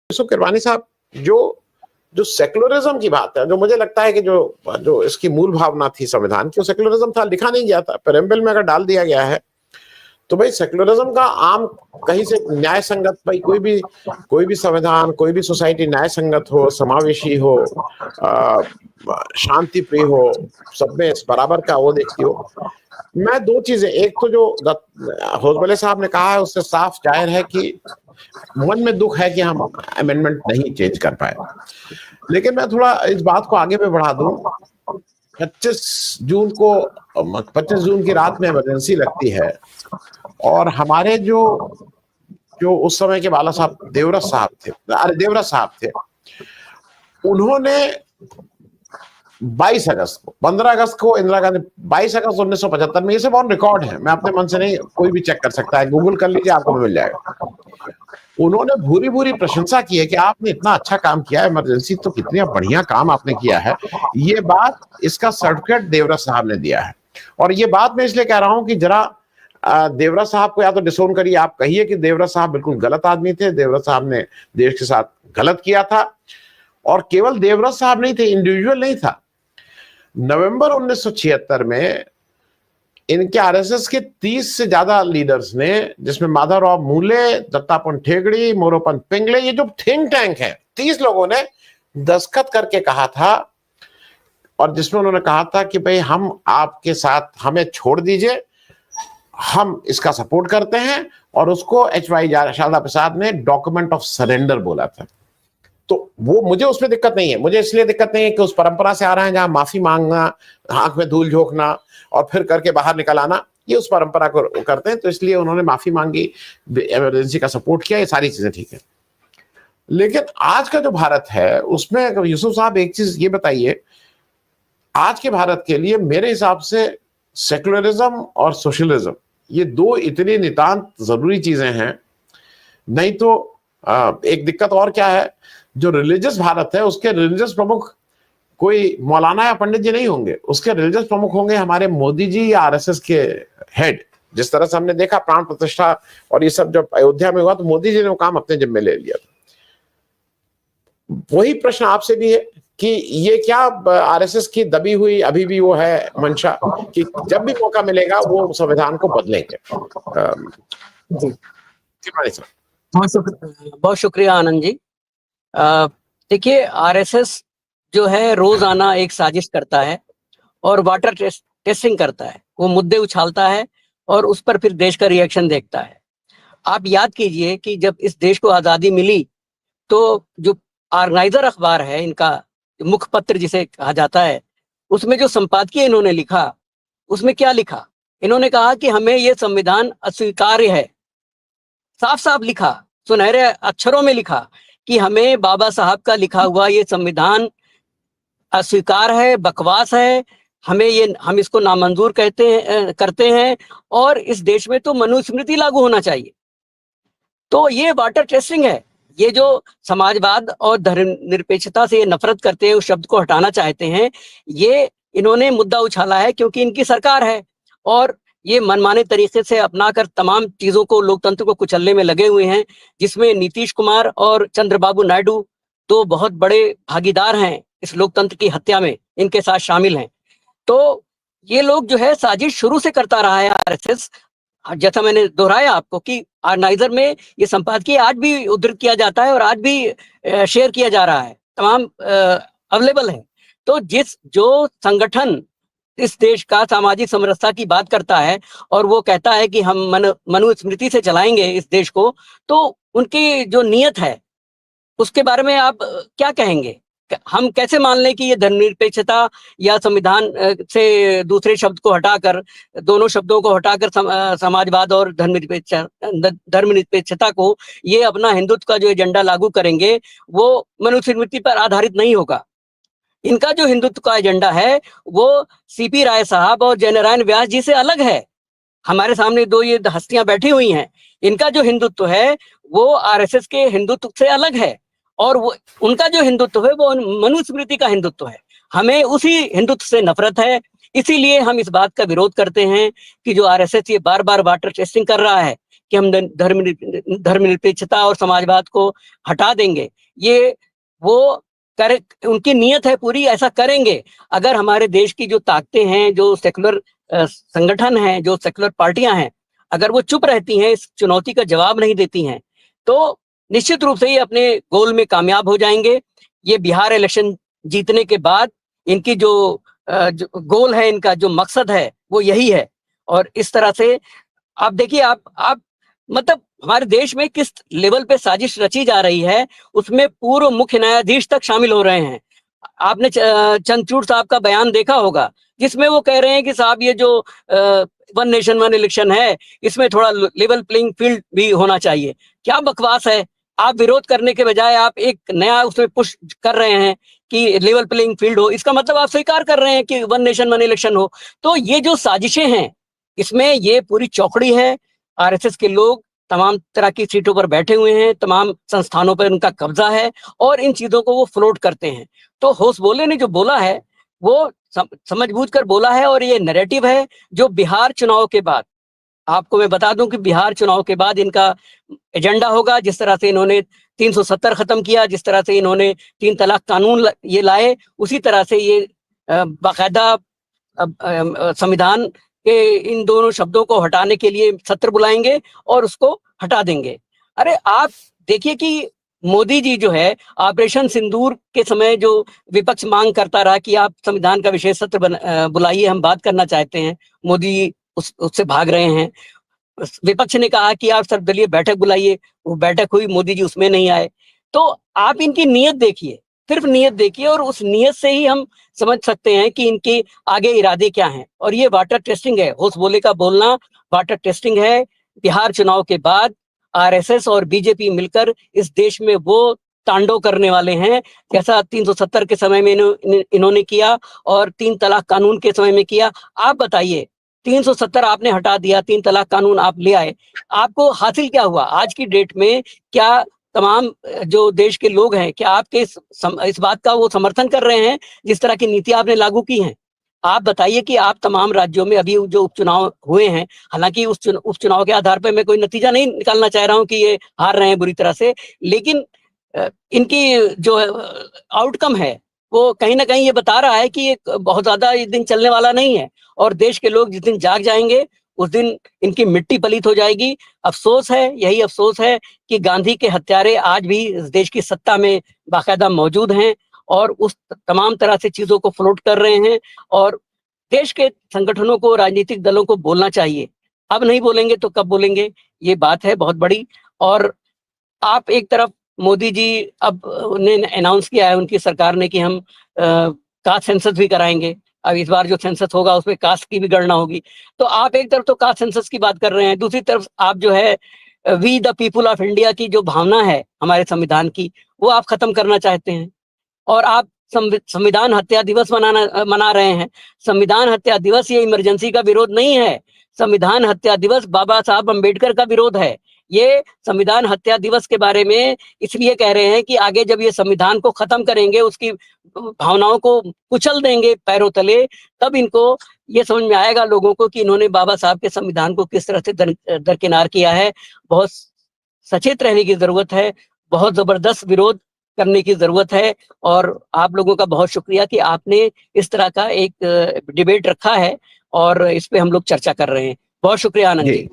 यूसुफ किरमानी साहब, जो जो सेक्युलरिज्म की बात है, जो मुझे लगता है कि जो जो इसकी मूल भावना थी संविधान की, वो सेक्युलरिज्म था, लिखा नहीं गया था, प्रेम्बल में अगर डाल दिया गया है तो भाई सेक्युलरिज्म का आम कहीं से न्याय संगत, भाई कोई भी संविधान, कोई भी सोसाइटी न्याय संगत हो, समावेशी हो, शांति प्रिय हो, सब में बराबर का वो देखती हो। मैं दो चीजें, एक तो जो होसबले साहब ने कहा है उससे साफ जाहिर है कि मन में दुख है कि हम अमेंडमेंट नहीं चेंज कर पाए, लेकिन मैं थोड़ा इस बात को आगे पे बढ़ा दूं। 25 जून की रात में इमरजेंसी लगती है और हमारे जो जो उस समय के बाला साहब देवव्रत साहब थे, उन्होंने 22 अगस्त को, 15 अगस्त को इंदिरा गांधी, 22 अगस्त 1975 में, ये सब ऑन रिकॉर्ड है, मैं अपने मन से नहीं, कोई भी चेक कर सकता है, गूगल कर लीजिए, आपको मिल जाएगा। उन्होंने भूरी भूरी प्रशंसा की है कि आपने इतना अच्छा काम किया है, इमरजेंसी तो कितना बढ़िया काम आपने किया है। ये बात, इसका सर्टिफिकेट देवव्रत साहब ने दिया है। और ये बात मैं इसलिए कह रहा हूं कि जरा देवव्रत साहब को या तो डिसोन करिए, आप कहिए कि देवव्रत साहब बिल्कुल गलत आदमी थे, देवव्रत साहब ने देश के साथ गलत किया था। और केवल देवव्रत साहब नहीं थे, इंडिविजुअल नहीं था। नवंबर 1976 में इनके आरएसएस के 30 से ज्यादा लीडर्स ने, जिसमें माधवराव मूले, दत्तापन ठेगड़ी, मोरोपन पिंगले, ये जो थिंक टैंक है, 30 लोगों ने दस्तखत करके कहा था, और जिसमें उन्होंने कहा था कि भाई हम आपके साथ, हमें छोड़ दीजिए, हम इसका सपोर्ट करते हैं। और उसको एच.वाई. शारदा प्रसाद ने डॉक्यूमेंट ऑफ सरेंडर बोला था। तो वो, मुझे उसमें दिक्कत नहीं है, मुझे इसलिए दिक्कत नहीं है कि उस परंपरा से आ रहा है जहां माफी मांगना, आंख में धूल झोंकना और फिर करके बाहर निकल आना, ये उस परंपरा को करते हैं, तो इसलिए उन्होंने माफी मांगी, इमरजेंसी का सपोर्ट किया, ये सारी चीजें ठीक है। लेकिन आज का जो भारत है उसमें यूसुफ साहब एक चीज ये बताइए, आज के भारत के लिए मेरे हिसाब से सेक्युलरिज्म और सोशलिज्म, ये दो इतनी नितांत जरूरी चीजें हैं। नहीं तो एक दिक्कत और क्या है, जो रिलीजियस भारत है उसके रिलीजियस प्रमुख कोई मौलाना या पंडित जी नहीं होंगे, उसके रिलीजियस प्रमुख होंगे हमारे मोदी जी या आरएसएस के हेड। जिस तरह से हमने देखा प्राण प्रतिष्ठा और ये सब जब अयोध्या में हुआ तो मोदी जी ने वो काम अपने जिम्मे ले लिया था। वही प्रश्न आपसे भी है कि ये क्या आरएसएस की दबी हुई अभी भी वो है मंशा कि जब भी मौका मिलेगा वो संविधान को बदलेंगे। बहुत शुक्रिया आनंद जी। देखिए, आरएसएस जो है रोजाना एक साजिश करता है और वाटर टेस्टिंग करता है, वो मुद्दे उछालता है और उस पर फिर देश का रिएक्शन देखता है। आप याद कीजिए कि जब इस देश को आज़ादी मिली तो जो ऑर्गेनाइजर अखबार है इनका, मुखपत्र जिसे कहा जाता है, उसमें जो संपादकीय इन्होंने लिखा, उसमें क्या लिखा? इन्होंने कहा कि हमें ये संविधान अस्वीकार्य है। साफ साफ लिखा, सुनहरे अक्षरों में लिखा कि हमें बाबा साहब का लिखा हुआ ये संविधान अस्वीकार है, बकवास है, हम इसको नामंजूर करते हैं और इस देश में तो मनुस्मृति लागू होना चाहिए। तो ये वाटर टेस्टिंग है। ये जो समाजवाद और धर्मनिरपेक्षता से ये नफरत करते हैं, उस शब्द को हटाना चाहते हैं, ये इन्होंने मुद्दा उछाला है क्योंकि इनकी सरकार है और ये मनमाने तरीके से अपनाकर तमाम चीजों को, लोकतंत्र को कुचलने में लगे हुए हैं, जिसमें नीतीश कुमार और चंद्रबाबू नायडू तो बहुत बड़े भागीदार हैं इस लोकतंत्र की हत्या में, इनके साथ शामिल हैं। तो ये लोग जो है साजिश शुरू से करता रहा है आरएसएस। जैसा मैंने दोहराया आपको कि ऑर्गेनाइजर में ये संपादकीय आज भी उद्धृत किया जाता है और आज भी शेयर किया जा रहा है, तमाम अवेलेबल है। तो जो संगठन इस देश का सामाजिक समरसता की बात करता है और वो कहता है कि हम मनुस्मृति से चलाएंगे इस देश को, तो उनकी जो नीयत है उसके बारे में आप क्या कहेंगे? हम कैसे मान लें कि ये धर्मनिरपेक्षता या संविधान से दूसरे शब्द को हटाकर, दोनों शब्दों को हटाकर समाजवाद और धर्मनिरपेक्षता को ये अपना हिंदुत्व का जो एजेंडा लागू करेंगे वो मनुस्मृति पर आधारित नहीं होगा। इनका जो हिंदुत्व का एजेंडा है वो सीपी राय साहब और जयनारायण व्यास जी से अलग है। हमारे सामने दो ये हस्तियां बैठी हुई हैं, इनका जो हिंदुत्व है वो आरएसएस के हिंदुत्व से अलग है और वो उनका जो हिंदुत्व है वो मनुस्मृति का हिंदुत्व है। हमें उसी हिंदुत्व से नफरत है, इसीलिए हम इस बात का विरोध करते हैं कि जो आरएसएस ये बार बार वाटर टेस्टिंग कर रहा है कि हम धर्मनिरपेक्षता और समाजवाद को हटा देंगे, ये वो उनकी नीयत है पूरी, ऐसा करेंगे। अगर हमारे देश की जो ताकतें हैं, जो सेकुलर संगठन हैं, जो सेकुलर पार्टियां हैं, अगर वो चुप रहती हैं, इस चुनौती का जवाब नहीं देती हैं, तो निश्चित रूप से ये अपने गोल में कामयाब हो जाएंगे। ये बिहार इलेक्शन जीतने के बाद इनकी जो गोल है, इनका जो मकसद है, वो यही है। और इस तरह से आप देखिए, आप मतलब हमारे देश में किस लेवल पे साजिश रची जा रही है, उसमें पूर्व मुख्य न्यायाधीश तक शामिल हो रहे हैं। आपने चंद्रचूड़ साहब का बयान देखा होगा, जिसमें वो कह रहे हैं कि साहब ये जो वन नेशन वन इलेक्शन है, इसमें थोड़ा लेवल प्लेइंग फील्ड भी होना चाहिए। क्या बकवास है! आप विरोध करने के बजाय आप एक नया उसमें पुश कर रहे हैं कि लेवल प्लेइंग फील्ड हो, इसका मतलब आप स्वीकार कर रहे हैं कि वन नेशन वन इलेक्शन हो। तो ये जो साजिशें हैं, इसमें ये पूरी चौकड़ी है। आरएसएस के लोग तमाम तरह की सीटों पर बैठे हुए हैं, तमाम संस्थानों पर उनका कब्जा है और इन चीजों को वो फ्लोट करते हैं। तो होसबोले ने जो बोला है, वो समझबूझ कर बोला है, और ये नैरेटिव है जो बिहार चुनाव के बाद, आपको मैं बता दूं कि बिहार चुनाव के बाद इनका एजेंडा होगा। जिस तरह से इन्होंने 370 खत्म किया, जिस तरह से इन्होंने 3 तलाक कानून ये लाए, उसी तरह से ये बाकायदा संविधान के इन दोनों शब्दों को हटाने के लिए सत्र बुलाएंगे और उसको हटा देंगे। अरे आप देखिए कि मोदी जी जो है, ऑपरेशन सिंदूर के समय जो विपक्ष मांग करता रहा कि आप संविधान का विशेष सत्र बुलाइए, हम बात करना चाहते हैं, मोदी जी उससे भाग रहे हैं। विपक्ष ने कहा कि आप सर्वदलीय बैठक बुलाइए, वो बैठक हुई, मोदी जी उसमें नहीं आए। तो आप इनकी नीयत देखिए, सिर्फ नीयत देखिए, और उस नीयत से ही हम समझ सकते हैं कि इनके आगे इरादे क्या हैं। और ये वाटर टेस्टिंग है, होसबोले का बोलना वाटर टेस्टिंग है। बिहार चुनाव के बाद आरएसएस और बीजेपी मिलकर इस देश में वो तांडव करने वाले हैं, जैसा 370 के समय में इन्होंने किया और 3 तलाक कानून के समय में किया। आप बताइए, 370 आपने हटा दिया, 3 तलाक कानून आप ले आए, आपको हासिल क्या हुआ? आज की डेट में क्या तमाम जो देश के लोग हैं, क्या आपके इस बात का वो समर्थन कर रहे हैं जिस तरह की नीति आपने लागू की है? आप बताइए कि आप तमाम राज्यों में अभी जो उपचुनाव हुए हैं, हालांकि उस उपचुनाव के आधार पर मैं कोई नतीजा नहीं निकालना चाह रहा हूं कि ये हार रहे हैं बुरी तरह से, लेकिन इनकी जो आउटकम है वो कहीं ना कहीं ये बता रहा है कि ये बहुत ज्यादा इस दिन चलने वाला नहीं है, और देश के लोग जिस दिन जाग जाएंगे उस दिन इनकी मिट्टी पलीत हो जाएगी। अफसोस है, यही अफसोस है कि गांधी के हत्यारे आज भी इस देश की सत्ता में बाकायदा मौजूद हैं और उस तमाम तरह से चीजों को फ्लोट कर रहे हैं। और देश के संगठनों को, राजनीतिक दलों को बोलना चाहिए। अब नहीं बोलेंगे तो कब बोलेंगे? ये बात है बहुत बड़ी। और आप एक तरफ मोदी जी अब ने अनाउंस किया है उनकी सरकार ने कि हम कास्ट सेंसस भी कराएंगे। अब इस बार जो सेंसस होगा उसमें कास्ट की भी गणना होगी। तो आप एक तरफ तो कास्ट सेंसस की बात कर रहे हैं, दूसरी तरफ आप जो है we the people of India की जो भावना है हमारे संविधान की, वो आप खत्म करना चाहते हैं। और आप संविधान हत्या दिवस मना रहे हैं। संविधान हत्या दिवस ये इमरजेंसी का विरोध नहीं है। संविधान हत्या दिवस बाबा साहब अम्बेडकर का विरोध है। ये संविधान हत्या दिवस के बारे में इसलिए कह रहे हैं कि आगे जब ये संविधान को खत्म करेंगे, उसकी भावनाओं को कुचल देंगे पैरों तले, तब इनको ये समझ में आएगा लोगों को कि इन्होंने बाबा साहब के संविधान को किस तरह से दरकिनार किया है। बहुत सचेत रहने की जरूरत है, बहुत जबरदस्त विरोध करने की जरूरत है। और आप लोगों का बहुत शुक्रिया कि आपने इस तरह का एक डिबेट रखा है और इस पे हम लोग चर्चा कर रहे हैं। बहुत शुक्रिया आनंद जी।